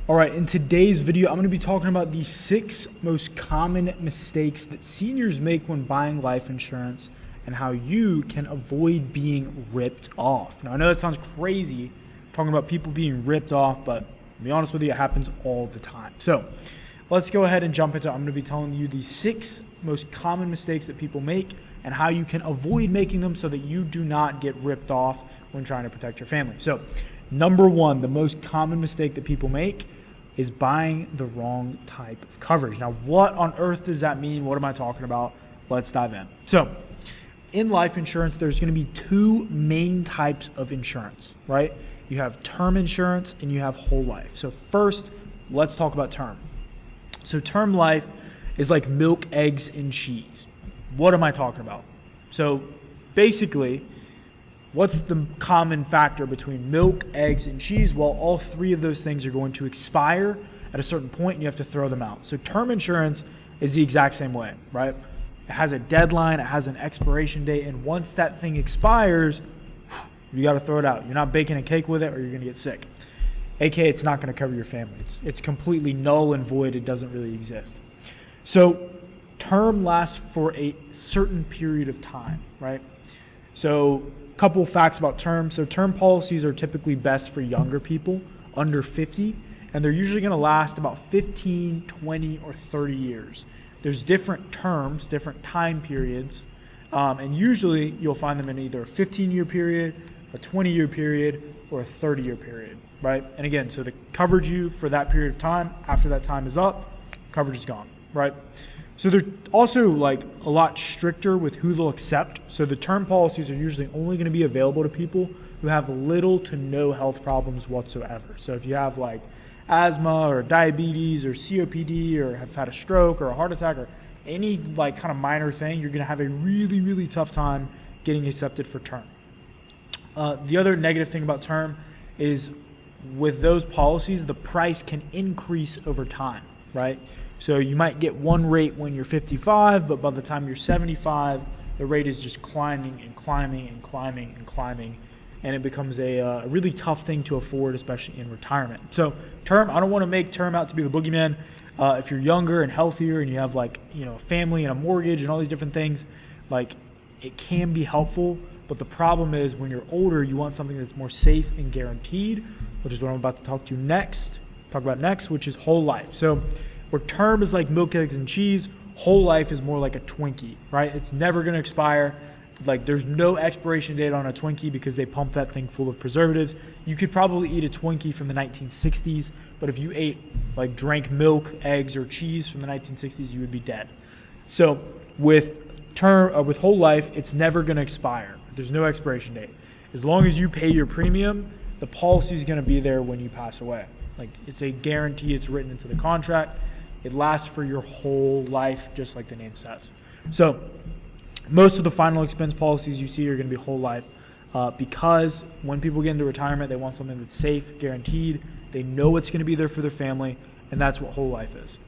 All right, in today's video, I'm going to be talking about the 6 most common mistakes that seniors make when buying life insurance and how you can avoid being ripped off. Now, I know that sounds crazy, talking about people being ripped off, but to be honest with you, it happens all the time. So let's go ahead and jump into it. I'm going to be telling you the 6 most common mistakes that people make and how you can avoid making them so that you do not get ripped off when trying to protect your family. So number 1, the most common mistake that people make is buying the wrong type of coverage. Now, what on earth does that mean? What am I talking about? Let's dive in. So in life insurance, there's going to be 2 main types of insurance, right? You have term insurance and you have whole life. So first, let's talk about term. So term life is like milk, eggs, and cheese. What am I talking about? So basically, what's the common factor between milk, eggs, and cheese? Well, all 3 of those things are going to expire at a certain point and you have to throw them out. So term insurance is the exact same way, right? It has a deadline, it has an expiration date, and once that thing expires, you got to throw it out. You're not baking a cake with it or you're going to get sick. AKA, it's not going to cover your family. It's completely null and void. It doesn't really exist. So term lasts for a certain period of time, right? So a couple facts about term. So term policies are typically best for younger people under 50, and they're usually going to last about 15, 20, or 30 years. There's different terms, different time periods, and usually you'll find them in either a 15-year period, a 20-year period, or a 30-year period, right? And again, so they covered you for that period of time. After that time is up, coverage is gone, right? So they're also like a lot stricter with who they'll accept. So the term policies are usually only going to be available to people who have little to no health problems whatsoever. So if you have like asthma or diabetes or COPD or have had a stroke or a heart attack or any like kind of minor thing, you're going to have a really, really tough time getting accepted for term. The other negative thing about term is with those policies, the price can increase over time, right? So you might get one rate when you're 55, but by the time you're 75, the rate is just climbing and climbing and climbing and climbing, and it becomes a really tough thing to afford, especially in retirement. So term, I don't want to make term out to be the boogeyman. If you're younger and healthier and you have like, a family and a mortgage and all these different things, like it can be helpful. But the problem is when you're older, you want something that's more safe and guaranteed, which is what I'm about to talk about next, which is whole life. So where term is like milk, eggs, and cheese, whole life is more like a Twinkie, right? It's never going to expire. Like there's no expiration date on a Twinkie because they pump that thing full of preservatives. You could probably eat a Twinkie from the 1960s, but if you drank milk, eggs, or cheese from the 1960s, you would be dead. So with whole life, it's never going to expire. There's no expiration date. As long as you pay your premium, the policy is going to be there when you pass away. Like it's a guarantee. It's written into the contract. It lasts for your whole life, just like the name says. So most of the final expense policies you see are going to be whole life because when people get into retirement, they want something that's safe, guaranteed. They know it's going to be there for their family, and that's what whole life is.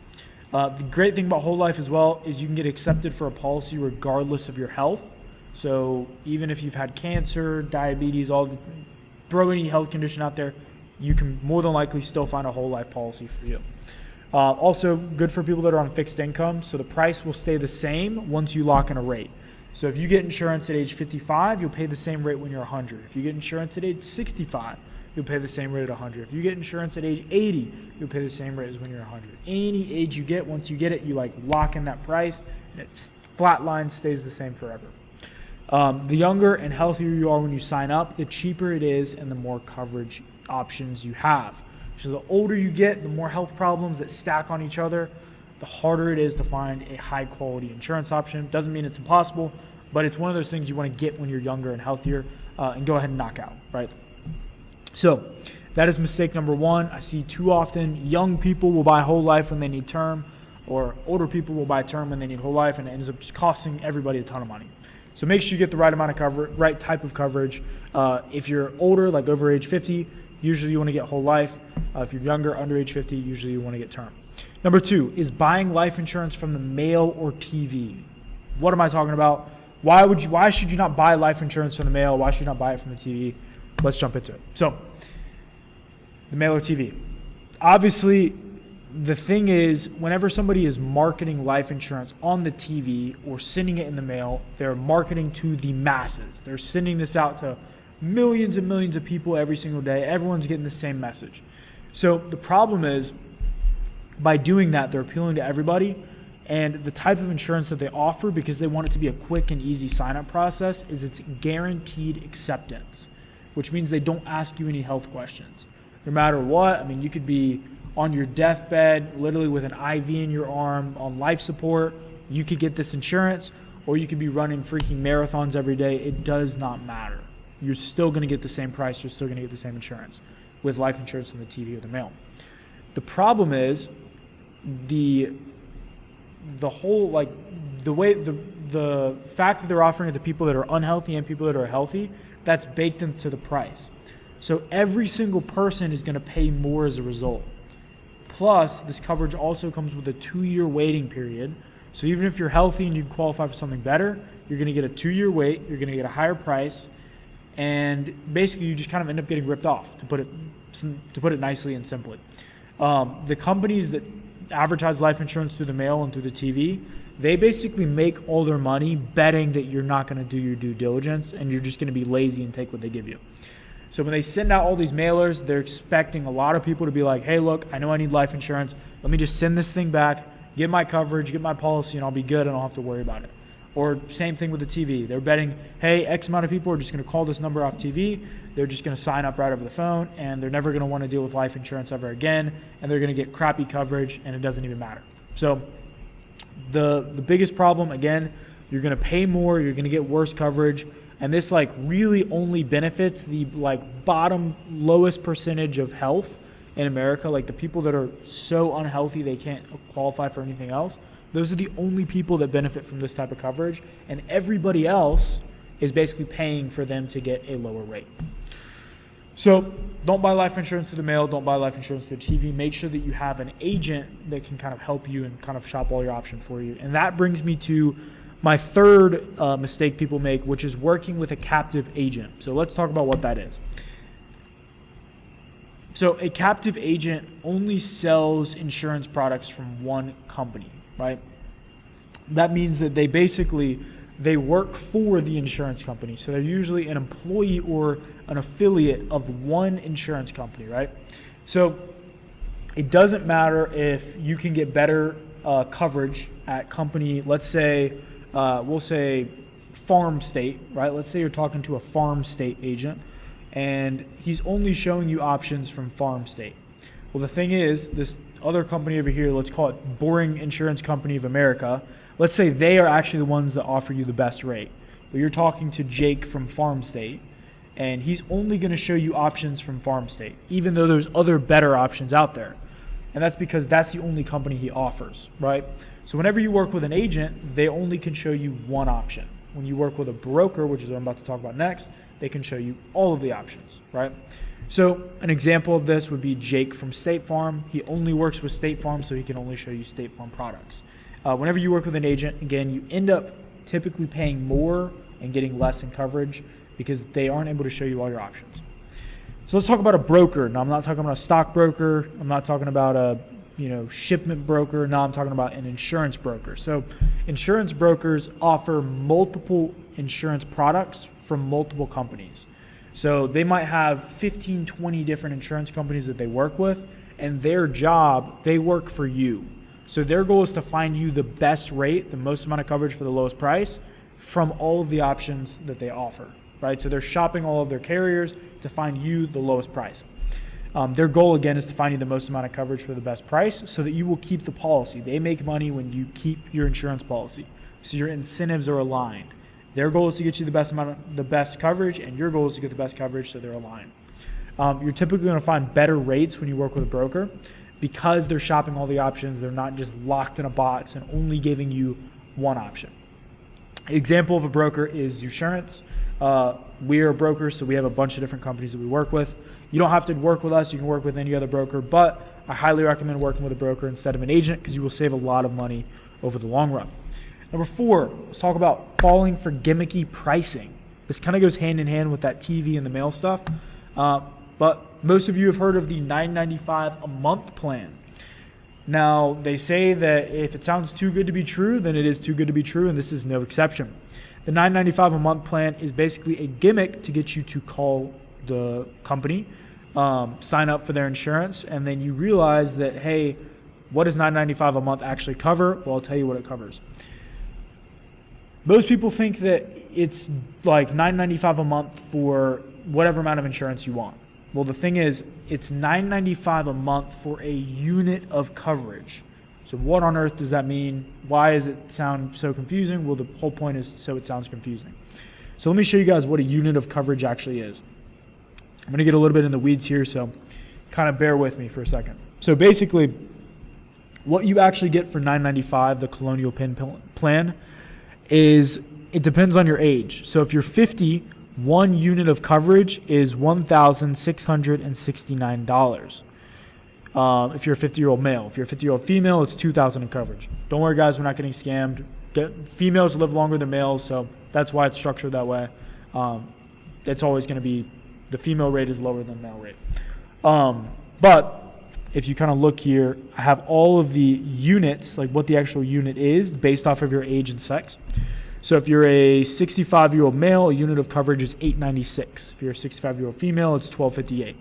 The great thing about whole life as well is you can get accepted for a policy regardless of your health. So even if you've had cancer, diabetes, throw any health condition out there, you can more than likely still find a whole life policy for you. Also good for people that are on fixed income. So the price will stay the same once you lock in a rate. So if you get insurance at age 55, you'll pay the same rate when you're 100. If you get insurance at age 65, you'll pay the same rate at 100. If you get insurance at age 80, you'll pay the same rate as when you're 100. Any age you get, once you get it, you lock in that price and it's flat line, stays the same forever. The younger and healthier you are when you sign up, the cheaper it is and the more coverage options you have. So the older you get, the more health problems that stack on each other, the harder it is to find a high quality insurance option. Doesn't mean it's impossible, but it's one of those things you want to get when you're younger and healthier and go ahead and knock out, right? So that is mistake number 1. I see too often young people will buy whole life when they need term, or older people will buy term when they need whole life, and it ends up just costing everybody a ton of money. So make sure you get the right amount of coverage, right type of coverage. If you're older, like over age 50, usually you want to get whole life. If you're younger, under age 50, usually you want to get term. Number 2 is buying life insurance from the mail or TV. What am I talking about? Why should you not buy life insurance from the mail? Why should you not buy it from the TV? Let's jump into it. So the mail or TV. obviously, the thing is, whenever somebody is marketing life insurance on the TV or sending it in the mail, they're marketing to the masses. They're sending this out to millions and millions of people every single day. Everyone's getting the same message. So the problem is, by doing that, they're appealing to everybody. And the type of insurance that they offer, because they want it to be a quick and easy sign-up process, is it's guaranteed acceptance, which means they don't ask you any health questions. No matter what, I mean, you could be on your deathbed, literally with an IV in your arm, on life support, you could get this insurance, or you could be running freaking marathons every day. It does not matter. You're still going to get the same price. You're still going to get the same insurance with life insurance on the TV or the mail. The problem is the whole, like, the fact that they're offering it to people that are unhealthy and people that are healthy, that's baked into the price. So every single person is going to pay more as a result. Plus, this coverage also comes with a 2-year waiting period. So even if you're healthy and you qualify for something better, you're going to get a 2-year wait, you're going to get a higher price, and basically you just kind of end up getting ripped off, to put it nicely and simply. The companies that advertise life insurance through the mail and through the TV, they basically make all their money betting that you're not going to do your due diligence and you're just going to be lazy and take what they give you. So when they send out all these mailers, they're expecting a lot of people to be like, hey, look, I know I need life insurance. Let me just send this thing back, get my coverage, get my policy, and I'll be good and I don't have to worry about it. Or same thing with the TV. They're betting, hey, X amount of people are just going to call this number off TV. They're just going to sign up right over the phone, and they're never going to want to deal with life insurance ever again, and they're going to get crappy coverage, and it doesn't even matter. So the biggest problem, again, you're going to pay more, you're going to get worse coverage, and this like really only benefits the like bottom lowest percentage of health in America, like the people that are so unhealthy they can't qualify for anything else. Those are the only people that benefit from this type of coverage, and everybody else is basically paying for them to get a lower rate. So don't buy life insurance through the mail, don't buy life insurance through TV. Make sure that you have an agent that can kind of help you and kind of shop all your options for you. And that brings me to my third mistake people make, which is working with a captive agent. So let's talk about what that is. So a captive agent only sells insurance products from one company, right? That means that they work for the insurance company. So they're usually an employee or an affiliate of one insurance company, right? So it doesn't matter if you can get better coverage at company, let's say, we'll say farm state, right? Let's say you're talking to a farm state agent and he's only showing you options from farm state. Well, the thing is, this other company over here, let's call it Boring Insurance Company of America. Let's say they are actually the ones that offer you the best rate. But you're talking to Jake from Farm State, and he's only going to show you options from Farm State, even though there's other better options out there. And that's because that's the only company he offers, right? So whenever you work with an agent, they only can show you one option. When you work with a broker, which is what I'm about to talk about next, they can show you all of the options, right? So an example of this would be Jake from State Farm. He only works with State Farm, so he can only show you State Farm products. Whenever you work with an agent, again, you end up typically paying more and getting less in coverage because they aren't able to show you all your options. So let's talk about a broker. Now, I'm not talking about a stockbroker. I'm not talking about a shipment broker. Now I'm talking about an insurance broker. So insurance brokers offer multiple insurance products from multiple companies. So they might have 15, 20 different insurance companies that they work with, and their job, they work for you. So their goal is to find you the best rate, the most amount of coverage for the lowest price from all of the options that they offer, right? So they're shopping all of their carriers to find you the lowest price. Their goal, again, is to find you the most amount of coverage for the best price so that you will keep the policy. They make money when you keep your insurance policy. So your incentives are aligned. Their goal is to get you the best coverage, and your goal is to get the best coverage, so they're aligned. You're typically going to find better rates when you work with a broker because they're shopping all the options. They're not just locked in a box and only giving you one option. Example of a broker is Zusurance. We are brokers, so we have a bunch of different companies that we work with. You don't have to work with us. You can work with any other broker, but I highly recommend working with a broker instead of an agent because you will save a lot of money over the long run. Number 4, let's talk about falling for gimmicky pricing. This kind of goes hand in hand with that TV and the mail stuff. But most of you have heard of the $9.95 a month plan. Now, they say that if it sounds too good to be true, then it is too good to be true, and this is no exception. The $9.95 a month plan is basically a gimmick to get you to call the company, sign up for their insurance, and then you realize that, hey, what does $9.95 a month actually cover? Well, I'll tell you what it covers. Most people think that it's like $9.95 a month for whatever amount of insurance you want. Well, the thing is, it's $9.95 a month for a unit of coverage. So what on earth does that mean? Why does it sound so confusing? Well, the whole point is so it sounds confusing. So let me show you guys what a unit of coverage actually is. I'm going to get a little bit in the weeds here, so kind of bear with me for a second. So basically, what you actually get for $9.95, the Colonial Penn plan, is it depends on your age. So if you're 50, one unit of coverage is $1,669. If you're a 50-year-old male. If you're a 50-year-old female, it's $2,000 in coverage. Don't worry, guys, we're not getting scammed. Females live longer than males, so that's why it's structured that way. It's always going to be the female rate is lower than male rate. But if you kind of look here, I have all of the units, like what the actual unit is based off of your age and sex. So if you're a 65-year-old male, a unit of coverage is $896. If you're a 65-year-old female, it's $1258.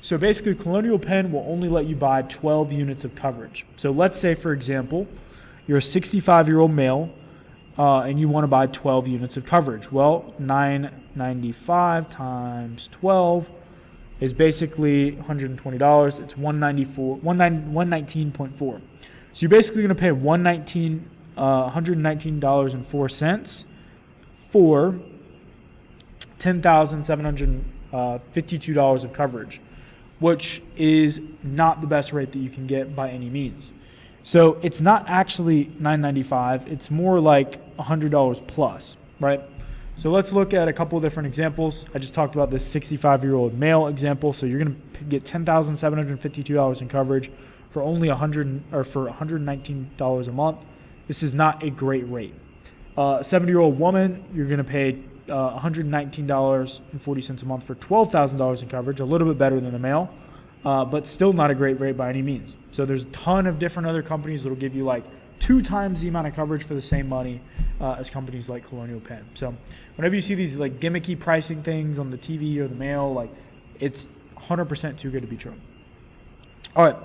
So basically, Colonial Penn will only let you buy 12 units of coverage. So let's say, for example, you're a 65-year-old male and you want to buy 12 units of coverage. Well, $995 times 12 is basically $120. It's $119.4. So you're basically going to pay $119.04 for $10,752 of coverage, which is not the best rate that you can get by any means. So it's not actually $995. It's more like $100 plus, right? So let's look at a couple of different examples. I just talked about this 65-year-old male example. So you're going to get $10,752 in coverage for only $119 a month. This is not a great rate. A 70-year-old woman, you're going to pay $119.40 a month for $12,000 in coverage, a little bit better than the male, but still not a great rate by any means. So there's a ton of different other companies that will give you like 2 times the amount of coverage for the same money as companies like Colonial Penn. So whenever you see these like gimmicky pricing things on the TV or the mail, like it's 100% too good to be true. All right.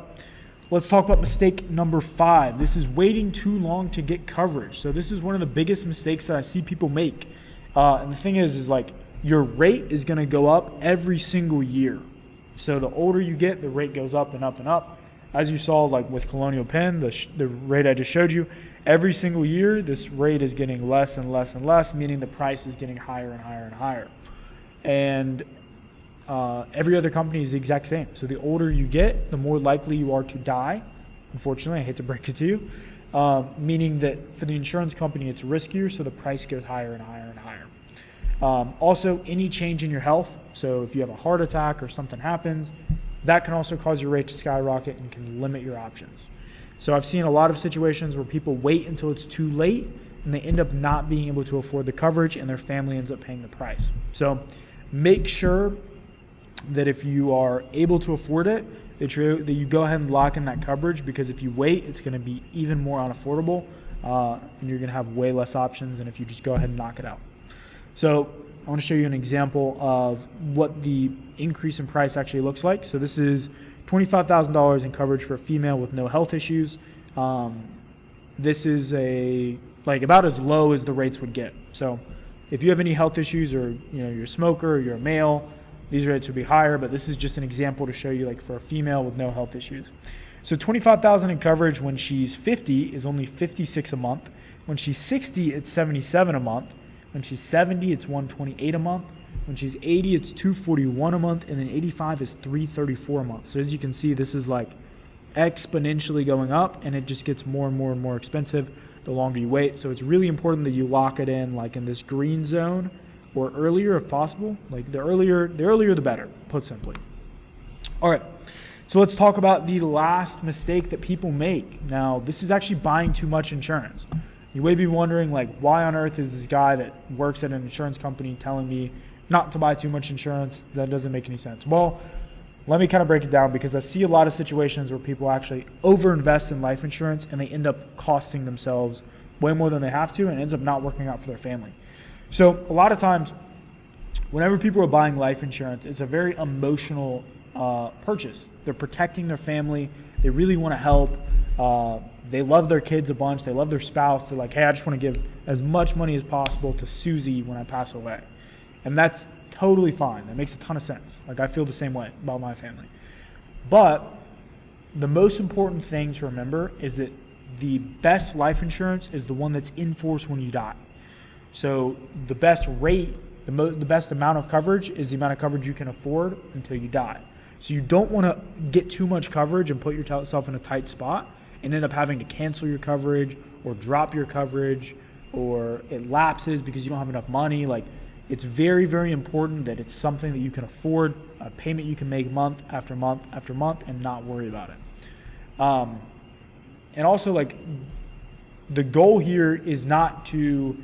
Let's talk about mistake number 5. This is waiting too long to get coverage. So this is one of the biggest mistakes that I see people make. And the thing is like your rate is going to go up every single year. So the older you get, the rate goes up and up and up. As you saw, like with Colonial Penn, the rate I just showed you, every single year, this rate is getting less and less and less, meaning the price is getting higher and higher and higher. And every other company is the exact same. So the older you get, the more likely you are to die. Unfortunately, I hate to break it to you. Meaning that for the insurance company, it's riskier, so the price goes higher and higher and higher. Also, any change in your health. So if you have a heart attack or something happens, that can also cause your rate to skyrocket and can limit your options. So I've seen a lot of situations where people wait until it's too late and they end up not being able to afford the coverage and their family ends up paying the price. So make sure that if you are able to afford it, that you go ahead and lock in that coverage, because if you wait, it's going to be even more unaffordable and you're going to have way less options than if you just go ahead and knock it out. So I want to show you an example of what the increase in price actually looks like. So this is $25,000 in coverage for a female with no health issues. This is about as low as the rates would get. So if you have any health issues, or you're a smoker, or you're a male, these rates would be higher, but this is just an example to show you, like for a female with no health issues. So $25,000 in coverage when she's 50 is only $56 a month. When she's 60, it's $77 a month. When she's 70, it's $128 a month. When she's 80, it's $241 a month, and then 85 is $334 a month. So as you can see, this is like exponentially going up, and it just gets more and more and more expensive the longer you wait. So it's really important that you lock it in like in this green zone, or earlier if possible. Like the earlier the better, put simply. All right, so let's talk about the last mistake that people make. Now, this is actually buying too much insurance. You may be wondering, like, why on earth is this guy that works at an insurance company telling me not to buy too much insurance? That doesn't make any sense. Well, let me kind of break it down, because I see a lot of situations where people actually overinvest in life insurance and they end up costing themselves way more than they have to, and it ends up not working out for their family. So a lot of times, whenever people are buying life insurance, it's a very emotional purchase. They're protecting their family. They really want to help. They love their kids a bunch. They love their spouse. They're like, hey, I just want to give as much money as possible to Susie when I pass away. And that's totally fine. That makes a ton of sense. Like, I feel the same way about my family. But the most important thing to remember is that the best life insurance is the one that's in force when you die. So the best rate, the best amount of coverage is the amount of coverage you can afford until you die. So you don't want to get too much coverage and put yourself in a tight spot and end up having to cancel your coverage or drop your coverage, or it lapses because you don't have enough money. Like, it's very, very important that it's something that you can afford, a payment you can make month after month after month and not worry about it. And also, like, the goal here is not to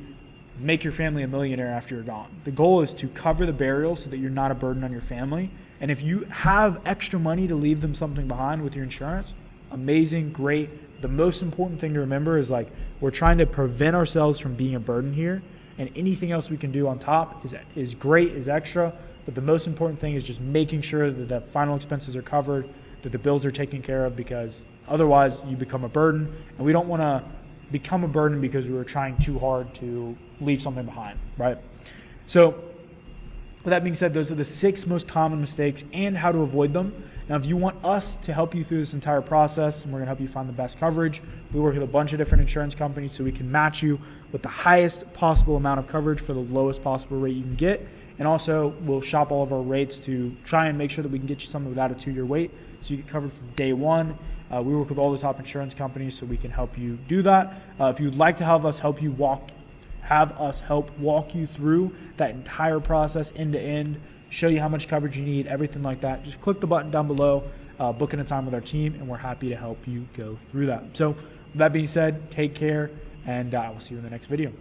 make your family a millionaire after you're gone. The goal is to cover the burial so that you're not a burden on your family. And if you have extra money to leave them something behind with your insurance, amazing, great. The most important thing to remember is, like, we're trying to prevent ourselves from being a burden here, and anything else we can do on top is great, is extra. But the most important thing is just making sure that the final expenses are covered, that the bills are taken care of, because otherwise you become a burden. And we don't want to become a burden because we were trying too hard to leave something behind, right? So with that being said, those are the 6 most common mistakes and how to avoid them. Now, if you want us to help you through this entire process, and we're going to help you find the best coverage, we work with a bunch of different insurance companies so we can match you with the highest possible amount of coverage for the lowest possible rate you can get. And also, we'll shop all of our rates to try and make sure that we can get you something without a 2-year wait, so you get covered from day one. We work with all the top insurance companies, so we can help you do that. If you'd like to have us help walk you through that entire process end to end, show you how much coverage you need, everything like that, just click the button down below, book in a time with our team, and we're happy to help you go through that. So with that being said, take care, and we'll see you in the next video.